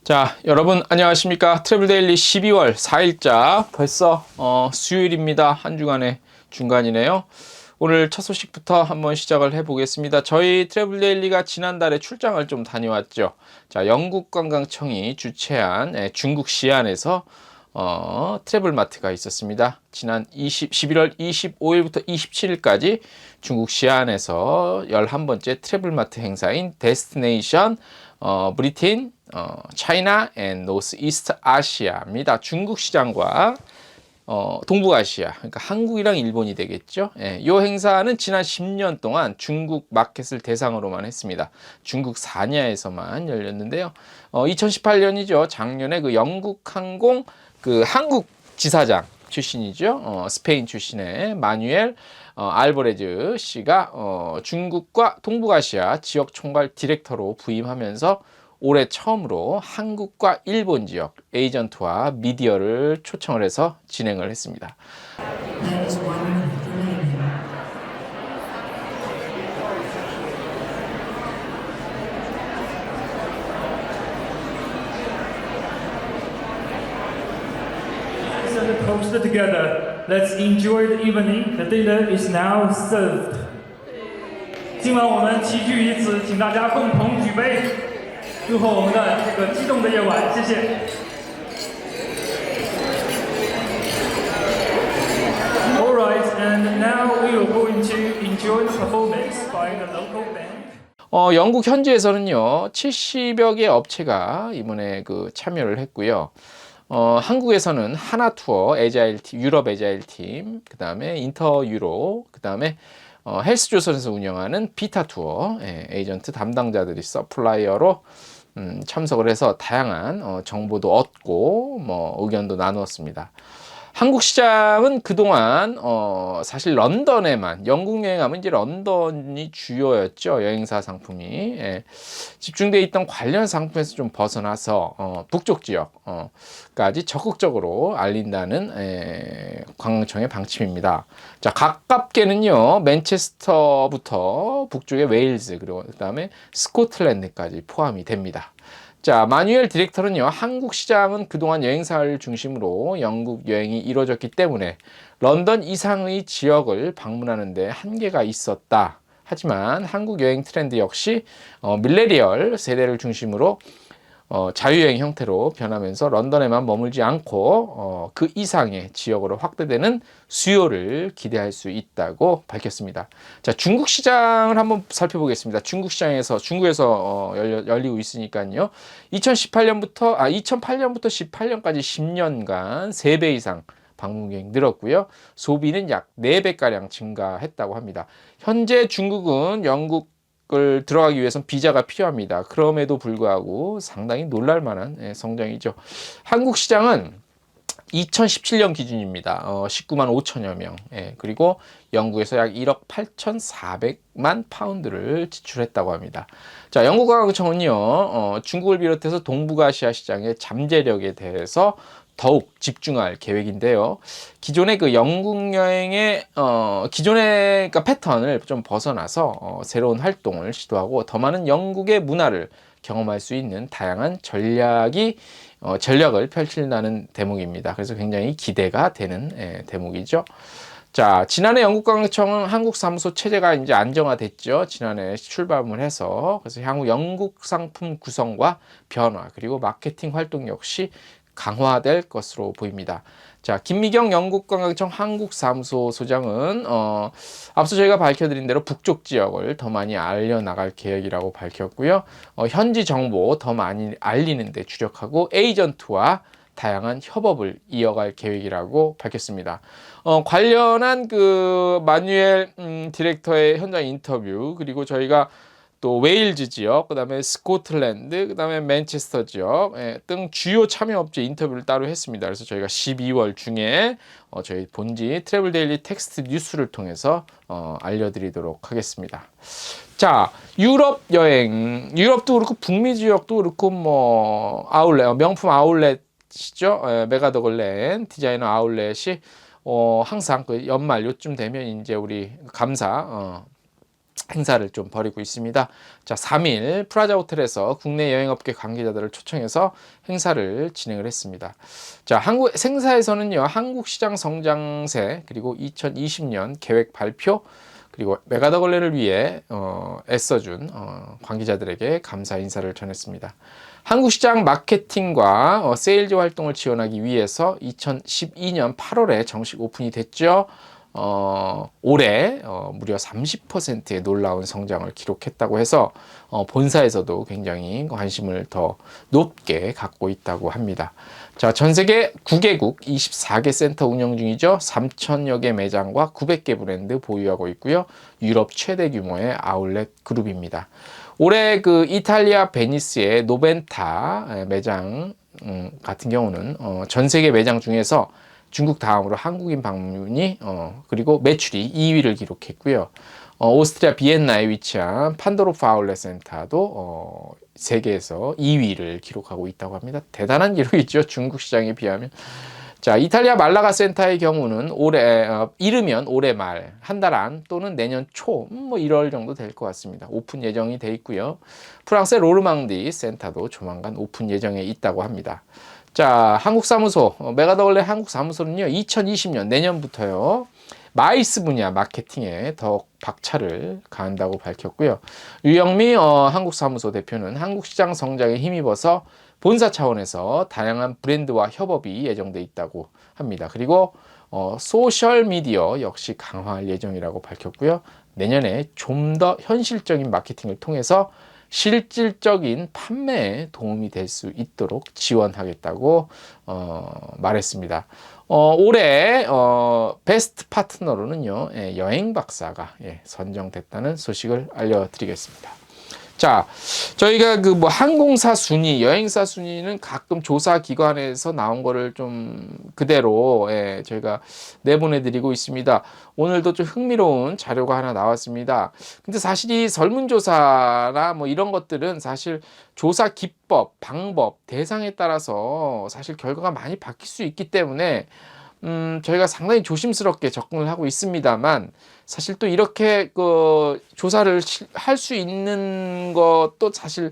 자, 여러분 안녕하십니까? 트래블데일리 12월 4일자 벌써 수요일입니다. 한 주간의 중간이네요. 오늘 첫 소식부터 한번 시작을 해보겠습니다. 저희 트래블데일리가 지난달에 출장을 좀 다녀왔죠. 자, 영국관광청이 주최한 중국 시안에서 트래블마트가 있었습니다. 지난 11월 25일부터 27일까지 중국 시안에서 11번째 트래블마트 행사인 데스티네이션 브리틴, 차이나 앤 노스 이스트 아시아입니다. 중국 시장과 동북아시아, 그러니까 한국이랑 일본이 되겠죠. 예, 이 행사는 지난 10년 동안 중국 마켓을 대상으로만 했습니다. 중국 사냐에서만 열렸는데요. 2018년이죠. 작년에 그 영국 항공 그 한국 지사장 출신이죠. 스페인 출신의 마뉴엘 알보레즈 씨가 중국과 동북아시아 지역 총괄 디렉터로 부임하면서 올해 처음으로 한국과 일본 지역 에이전트와 미디어를 초청을 해서 진행을 했습니다. Toast together. Let's enjoy the evening. The dinner is now served. 今晚我们齐聚一此，请大家共同举杯，祝贺我们的这个激动的夜晚。谢谢。All right, and now we are going to enjoy the performance by the local band. 영국 현지에서는요 70여 개 업체가 이번에 참여를 했고요. 한국에서는 하나투어 에자일 팀, 유럽 에자일 팀, 그 다음에 인터 유로, 그 다음에 헬스조선에서 운영하는 비타투어 에이전트 담당자들이 서플라이어로 참석을 해서 다양한 정보도 얻고 의견도 나누었습니다. 한국 시장은 그동안 사실 런던에만, 영국 여행하면 이제 런던이 주요였죠. 여행사 상품이 집중돼 있던 관련 상품에서 좀 벗어나서 북쪽 지역까지 적극적으로 알린다는 관광청의 방침입니다. 자, 가깝게는요 맨체스터부터 북쪽의 웨일즈, 그리고 그다음에 스코틀랜드까지 포함이 됩니다. 자, 마뉴엘 디렉터는요, 한국 시장은 그동안 여행사를 중심으로 영국 여행이 이루어졌기 때문에 런던 이상의 지역을 방문하는데 한계가 있었다. 하지만 한국 여행 트렌드 역시 밀레니얼 세대를 중심으로 자유여행 형태로 변하면서 런던에만 머물지 않고 그 이상의 지역으로 확대되는 수요를 기대할 수 있다고 밝혔습니다. 자, 중국 시장을 한번 살펴보겠습니다. 중국에서 열리고 있으니까요. 2008년부터 18년까지 10년간 3배 이상 방문객이 늘었고요. 소비는 약 4배가량 증가했다고 합니다. 현재 중국은 영국을 들어가기 위해서는 비자가 필요합니다. 그럼에도 불구하고 상당히 놀랄만한 성장이죠. 한국 시장은 2017년 기준입니다. 19만 5천여 명. 그리고 영국에서 약 1억 8,400만 파운드를 지출했다고 합니다. 자, 영국관광청은요, 중국을 비롯해서 동북아시아 시장의 잠재력에 대해서 더욱 집중할 계획인데요. 기존의 영국 여행의 기존의 패턴을 좀 벗어나서 새로운 활동을 시도하고 더 많은 영국의 문화를 경험할 수 있는 다양한 전략을 펼친다는 대목입니다. 그래서 굉장히 기대가 되는 대목이죠. 자, 지난해 영국관광청은 한국 사무소 체제가 이제 안정화됐죠. 지난해 출범을 해서 그래서 향후 영국 상품 구성과 변화, 그리고 마케팅 활동 역시 강화될 것으로 보입니다. 자, 김미경 영국관광청 한국사무소 소장은 앞서 저희가 밝혀드린 대로 북쪽 지역을 더 많이 알려나갈 계획이라고 밝혔고요. 현지 정보 더 많이 알리는 데 주력하고 에이전트와 다양한 협업을 이어갈 계획이라고 밝혔습니다. 관련한 마뉴엘 디렉터의 현장 인터뷰, 그리고 저희가 또 웨일즈 지역, 그 다음에 스코틀랜드, 그 다음에 맨체스터 지역 등 주요 참여업체 인터뷰를 따로 했습니다. 그래서 저희가 12월 중에 저희 본지 트래블데일리 텍스트 뉴스를 통해서 알려드리도록 하겠습니다. 자, 유럽 여행, 유럽도 그렇고 북미 지역도 그렇고 아울렛, 명품 아울렛이죠. 메가더글랜 디자이너 아울렛이 항상 연말 요쯤 되면 이제 우리 감사 행사를 좀 벌이고 있습니다. 자, 3일 프라자 호텔에서 국내 여행업계 관계자들을 초청해서 행사를 진행을 했습니다. 자, 한국 행사에서는요, 한국 시장 성장세 그리고 2020년 계획 발표 그리고 메가더걸레를 위해 애써준 관계자들에게 감사 인사를 전했습니다. 한국 시장 마케팅과 세일즈 활동을 지원하기 위해서 2012년 8월에 정식 오픈이 됐죠. 올해 무려 30%의 놀라운 성장을 기록했다고 해서 본사에서도 굉장히 관심을 더 높게 갖고 있다고 합니다. 자, 전 세계 9개국 24개 센터 운영 중이죠. 3,000여 개 매장과 900개 브랜드 보유하고 있고요. 유럽 최대 규모의 아울렛 그룹입니다. 올해 그 이탈리아 베니스의 노벤타 매장 같은 경우는 전 세계 매장 중에서 중국 다음으로 한국인 방문이 그리고 매출이 2위를 기록했고요. 오스트리아 비엔나에 위치한 판도로프 아울렛 센터도 세계에서 2위를 기록하고 있다고 합니다. 대단한 기록이죠. 중국 시장에 비하면. 자, 이탈리아 말라가 센터의 경우는 이르면 올해 말, 한 달 안 또는 내년 초, 1월 정도 될 것 같습니다. 오픈 예정이 돼 있고요. 프랑스의 로르망디 센터도 조만간 오픈 예정에 있다고 합니다. 자, 한국 사무소, 메가더걸레 한국 사무소는요, 2020년 내년부터요, 마이스 분야 마케팅에 더욱 박차를 가한다고 밝혔고요. 유영미 한국 사무소 대표는 한국 시장 성장에 힘입어서 본사 차원에서 다양한 브랜드와 협업이 예정돼 있다고 합니다. 그리고 소셜 미디어 역시 강화할 예정이라고 밝혔고요. 내년에 좀 더 현실적인 마케팅을 통해서 실질적인 판매에 도움이 될 수 있도록 지원하겠다고 말했습니다. 올해 베스트 파트너로는요, 여행 박사가 선정됐다는 소식을 알려드리겠습니다. 자, 저희가 그 항공사 순위, 여행사 순위는 가끔 조사 기관에서 나온 거를 좀 그대로 저희가 내보내드리고 있습니다. 오늘도 좀 흥미로운 자료가 하나 나왔습니다. 근데 사실 이 설문조사나 이런 것들은 사실 조사 기법, 방법, 대상에 따라서 사실 결과가 많이 바뀔 수 있기 때문에 저희가 상당히 조심스럽게 접근을 하고 있습니다만, 사실 또 이렇게 조사를 할 수 있는 것도 사실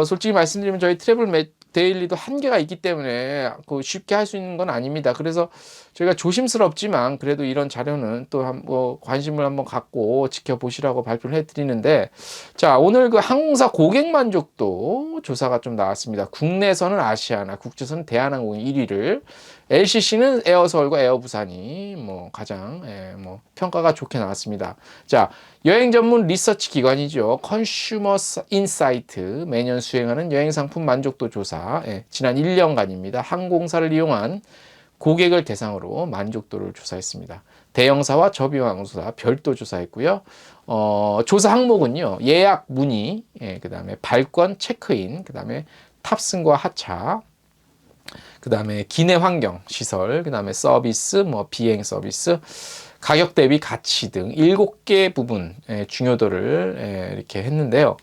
솔직히 말씀드리면 저희 트래블 데일리도 한계가 있기 때문에 쉽게 할 수 있는 건 아닙니다. 그래서 저희가 조심스럽지만 그래도 이런 자료는 또 관심을 한번 갖고 지켜보시라고 발표를 해드리는데, 자, 오늘 그 항공사 고객 만족도 조사가 좀 나왔습니다. 국내에서는 아시아나, 국제선은 대한항공이 1위를, LCC는 에어서울과 에어부산이 가장 평가가 좋게 나왔습니다. 자, 여행 전문 리서치 기관이죠. 컨슈머 인사이트 매년 수행하는 여행 상품 만족도 조사, 지난 1년간입니다. 항공사를 이용한 고객을 대상으로 만족도를 조사했습니다. 대형사와 저비용항공사 별도 조사했고요. 조사 항목은요, 예약 문의, 그 다음에 발권, 체크인, 그 다음에 탑승과 하차, 그 다음에 기내 환경, 시설, 그 다음에 서비스, 비행 서비스, 가격 대비 가치 등 7개 부분 중요도를 이렇게 했는데요.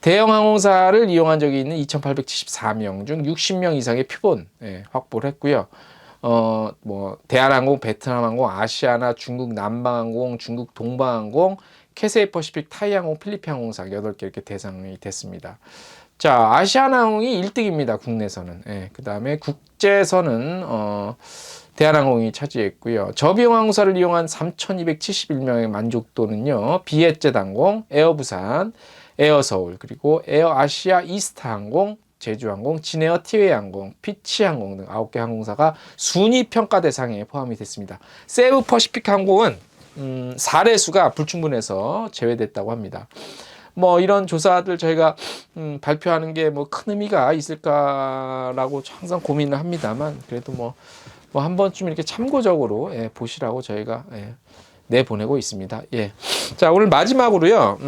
대형 항공사를 이용한 적이 있는 2,874명 중 60명 이상의 표본 확보를 했고요. 대한항공, 베트남항공, 아시아나, 중국 남방항공, 중국 동방항공, 캐세이 퍼시픽, 타이항공, 필리핀항공사 8개 이렇게 대상이 됐습니다. 자, 아시아나항공이 1등입니다. 국내선은. 그 다음에 국제선은 대한항공이 차지했고요. 저비용항공사를 이용한 3,271명의 만족도는요, 비엣젯항공, 에어부산, 에어서울, 그리고 에어아시아 이스타항공, 제주항공, 진에어 티웨이항공, 피치항공 등 9개 항공사가 순위 평가 대상에 포함이 됐습니다. 세부 퍼시픽 항공은 사례수가 불충분해서 제외됐다고 합니다. 이런 조사들 저희가 발표하는 게 큰 의미가 있을까라고 항상 고민을 합니다만, 그래도 한 번쯤 이렇게 참고적으로 보시라고 저희가 내보내고 있습니다. 자, 오늘 마지막으로요,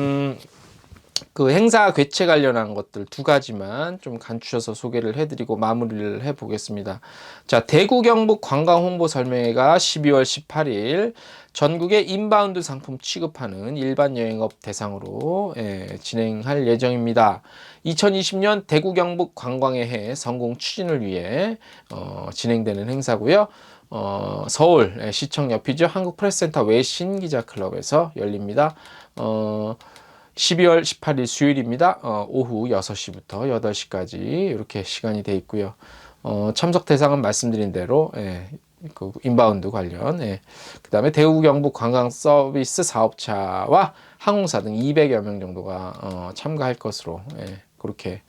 그 행사 개최 관련한 것들 2가지만 좀 간추셔서 소개를 해드리고 마무리를 해보겠습니다. 자, 대구 경북 관광홍보 설명회가 12월 18일 전국의 인바운드 상품 취급하는 일반 여행업 대상으로 진행할 예정입니다. 2020년 대구 경북 관광의 해 성공 추진을 위해 진행되는 행사고요. 서울 시청 옆이죠. 한국프레스센터 외신 기자클럽에서 열립니다. 12월 18일 수요일입니다. 오후 6시부터 8시까지 이렇게 시간이 돼 있고요. 참석 대상은 말씀드린 대로 그 인바운드 관련, 그 다음에 대구 경북 관광 서비스 사업차와 항공사 등 200여 명 정도가 참가할 것으로 그렇게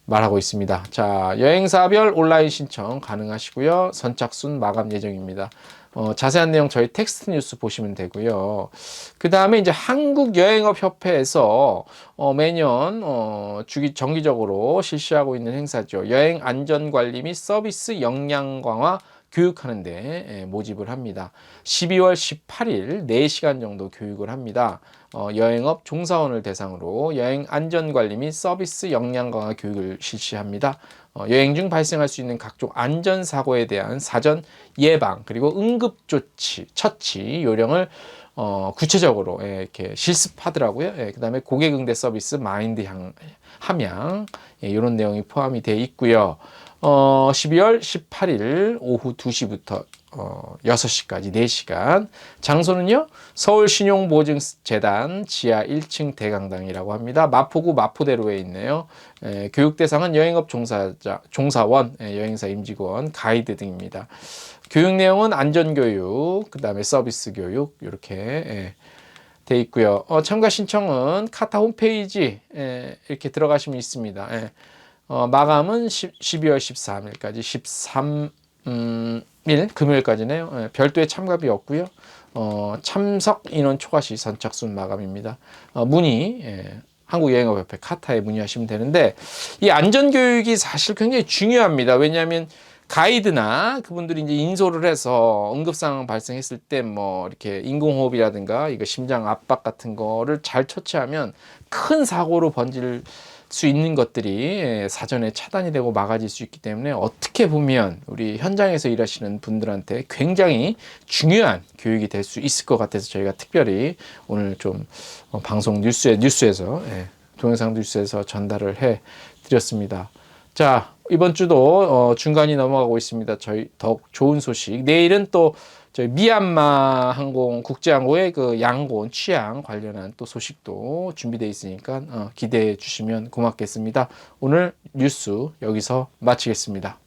말하고 있습니다. 자, 여행사별 온라인 신청 가능하시고요. 선착순 마감 예정입니다. 자세한 내용 저희 텍스트 뉴스 보시면 되고요. 그 다음에 이제 한국여행업협회에서 매년 정기적으로 실시하고 있는 행사죠. 여행 안전관리 및 서비스 역량 강화 교육하는데 모집을 합니다. 12월 18일 4시간 정도 교육을 합니다. 여행업 종사원을 대상으로 여행 안전관리 및 서비스 역량 강화 교육을 실시합니다. 여행 중 발생할 수 있는 각종 안전사고에 대한 사전 예방 그리고 응급조치, 처치 요령을 구체적으로 이렇게 실습하더라고요. 그 다음에 고객응대 서비스 마인드 함양 이런 내용이 포함이 되어 있고요. 12월 18일 오후 2시부터 6시까지 4시간. 장소는요, 서울신용보증재단 지하 1층 대강당이라고 합니다. 마포구 마포대로에 있네요. 교육 대상은 여행업 종사원, 여행사 임직원, 가이드 등입니다. 교육 내용은 안전교육, 그 다음에 서비스 교육, 이렇게 돼 있고요. 참가 신청은 카타 홈페이지 이렇게 들어가시면 있습니다. 마감은 12월 13일까지 13일 금요일까지네요. 별도의 참가비 없고요. 참석 인원 초과 시 선착순 마감입니다. 문의 한국여행업협회 카타에 문의하시면 되는데 이 안전교육이 사실 굉장히 중요합니다. 왜냐하면 가이드나 그분들이 이제 인솔을 해서 응급상황 발생했을 때 뭐 이렇게 인공호흡이라든가 이거 심장 압박 같은 거를 잘 처치하면 큰 사고로 번질 수 있는 것들이 사전에 차단이 되고 막아질 수 있기 때문에 어떻게 보면 우리 현장에서 일하시는 분들한테 굉장히 중요한 교육이 될 수 있을 것 같아서 저희가 특별히 오늘 좀 방송 뉴스에서 동영상 뉴스에서 전달을 해 드렸습니다. 자, 이번 주도 중간이 넘어가고 있습니다. 저희 더욱 좋은 소식. 내일은 또 저희 미얀마 항공 국제항공의 그 양곤 취양 관련한 또 소식도 준비되어 있으니까 기대해 주시면 고맙겠습니다. 오늘 뉴스 여기서 마치겠습니다.